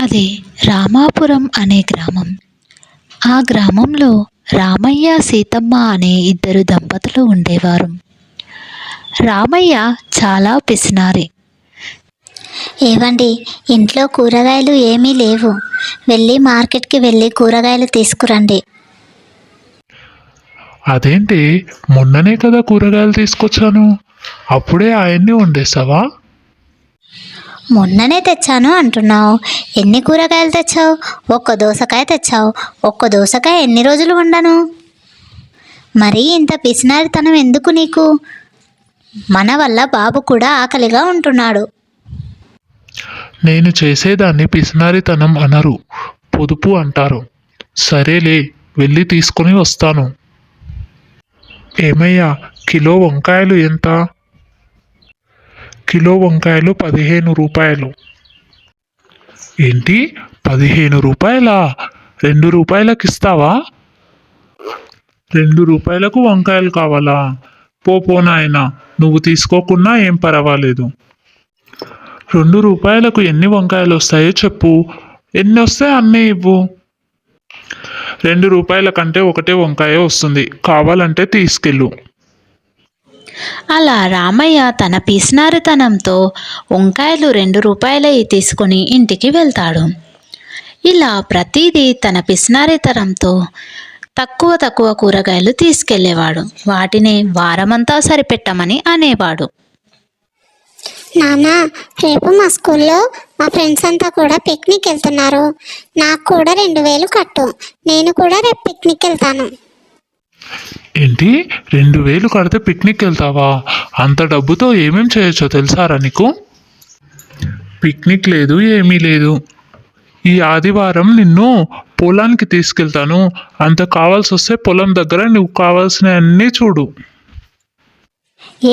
అది రామాపురం అనే గ్రామం. ఆ గ్రామంలో రామయ్య, సీతమ్మ అనే ఇద్దరు దంపతులు ఉండేవారు. రామయ్య చాలా పిసినారి. ఏవండి, ఇంట్లో కూరగాయలు ఏమీ లేవు, వెళ్ళి మార్కెట్కి వెళ్ళి కూరగాయలు తీసుకురండి. అదేంటి, మొన్ననే కదా కూరగాయలు తీసుకొచ్చాను, అప్పుడే ఆయన్ని వండేసావా? మొన్ననే తెచ్చాను అంటున్నావు, ఎన్ని కూరగాయలు తెచ్చావు? ఒక్క దోసకాయ తెచ్చావు. ఒక్క దోసకాయ ఎన్ని రోజులు ఉండను? మరీ ఇంత పిసినారితనం ఎందుకు నీకు? మన వల్ల బాబు కూడా ఆకలిగా ఉంటున్నాడు. నేను చేసేదాన్ని పిసినారితనం అనరు, పొదుపు అంటారు. సరేలే, వెళ్ళి తీసుకొని వస్తాను. ఏమయ్యా, కిలో వంకాయలు ఎంత? కిలో వంకాయలు 15 రూపాయలు. ఏంటి, 15 రూపాయలా? 2 రూపాయలకు ఇస్తావా? 2 రూపాయలకు వంకాయలు కావాలా? పో నాయనా, నువ్వు తీసుకోకున్నా ఏం పర్వాలేదు. 2 రూపాయలకు ఎన్ని వంకాయలు వస్తాయో చెప్పు, ఎన్ని వస్తే అన్నీ ఇవ్వు. 2 రూపాయల కంటే ఒకటే వంకాయ వస్తుంది, కావాలంటే తీసుకెళ్ళు. అలా రామయ్య తన పిసినారితనంతో వంకాయలు 2 రూపాయలవి తీసుకుని ఇంటికి వెళ్తాడు. ఇలా ప్రతిదీ తన పిసినారితనంతో తక్కువ కూరగాయలు తీసుకెళ్లేవాడు. వాటిని వారమంతా సరిపెట్టమని అనేవాడు. నాన్న, రేపు మా స్కూల్లో మా ఫ్రెండ్స్ అంతా కూడా పిక్నిక్ వెళ్తున్నారు. నాకు కూడా 2000 కట్టు, నేను కూడా రేపు పిక్నిక్ వెళ్తాను. ఏంటి, 2000 కడితే పిక్నిక్ వెళ్తావా? అంత డబ్బుతో ఏమేం చేయొచ్చో తెలుసారా నీకు? పిక్నిక్ లేదు, ఏమీ లేదు. ఈ ఆదివారం నిన్ను పొలానికి తీసుకెళ్తాను. అంత కావాల్సి వస్తే పొలం దగ్గర నువ్వు కావాల్సిన అన్నీ చూడు.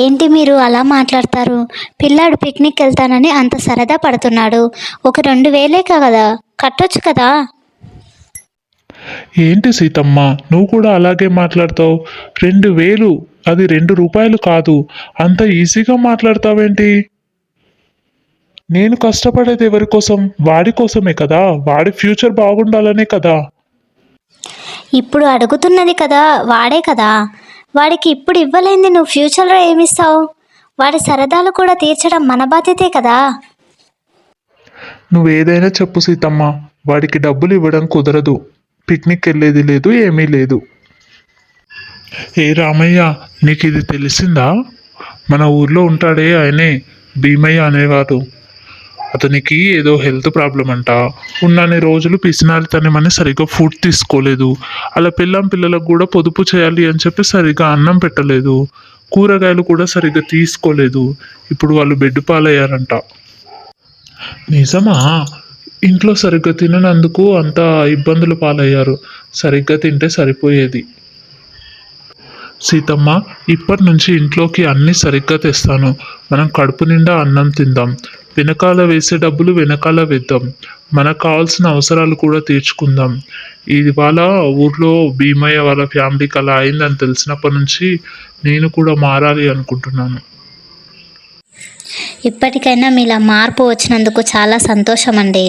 ఏంటి మీరు అలా మాట్లాడతారు? పిల్లాడు పిక్నిక్ వెళ్తానని అంత సరదా పడుతున్నాడు. ఒక 2000 కదా, కట్టొచ్చు కదా. ఏంటి సీతమ్మ, నువ్వు కూడా అలాగే మాట్లాడతావు? 2000, అది 2 రూపాయలు కాదు. అంత ఈజీగా మాట్లాడతావేంటి? నేను కష్టపడేది ఎవరి కోసం? వాడి కోసమే కదా, వాడి ఫ్యూచర్ బాగుండాలనే కదా. ఇప్పుడు అడుగుతున్నది కదా వాడే కదా. వాడికి ఇప్పుడు ఇవ్వలేంది నువ్వు ఫ్యూచర్లో ఏమిస్తావు? వాడి సరదాలు కూడా తీర్చడం మన బాధ్యతే కదా. నువ్వేదైనా చెప్పు సీతమ్మ, వాడికి డబ్బులు ఇవ్వడం కుదరదు. పిక్నిక్ వెళ్ళేది లేదు, ఏమీ లేదు. ఏ రామయ్య, నీకు ఇది తెలిసిందా? మన ఊర్లో ఉంటాడే ఆయనే, భీమయ్య అనేవాడు. అతనికి ఏదో హెల్త్ ప్రాబ్లం అంట. ఉన్నన్ని రోజులు పిసినారితనమని సరిగ్గా ఫుడ్ తీసుకోలేదు. అలా పిల్లలకు కూడా పొదుపు చేయాలి అని చెప్పి సరిగ్గా అన్నం పెట్టలేదు. కూరగాయలు కూడా సరిగ్గా తీసుకోలేదు. ఇప్పుడు వాళ్ళు బెడ్ పాలయ్యారంట. నిజమా? ఇంట్లో సరిగ్గా తిననందుకు అంత ఇబ్బందులు పాలయ్యారు. సరిగ్గా తింటే సరిపోయేది. సీతమ్మ, ఇప్పటి నుంచి ఇంట్లోకి అన్నీ సరిగ్గా తెస్తాను. మనం కడుపు నిండా అన్నం తిందాం. వెనకాల వేసే డబ్బులు వెనకాల వేద్దాం. మనకు కావాల్సిన అవసరాలు కూడా తీర్చుకుందాం. ఇవాళ ఊర్లో భీమయ్య వాళ్ళ ఫ్యామిలీకి అలా అయిందని తెలిసినప్పటి నుంచి నేను కూడా మారాలి అనుకుంటున్నాను. ఇప్పటికైనా మీలా మార్పు వచ్చినందుకు చాలా సంతోషం అండి.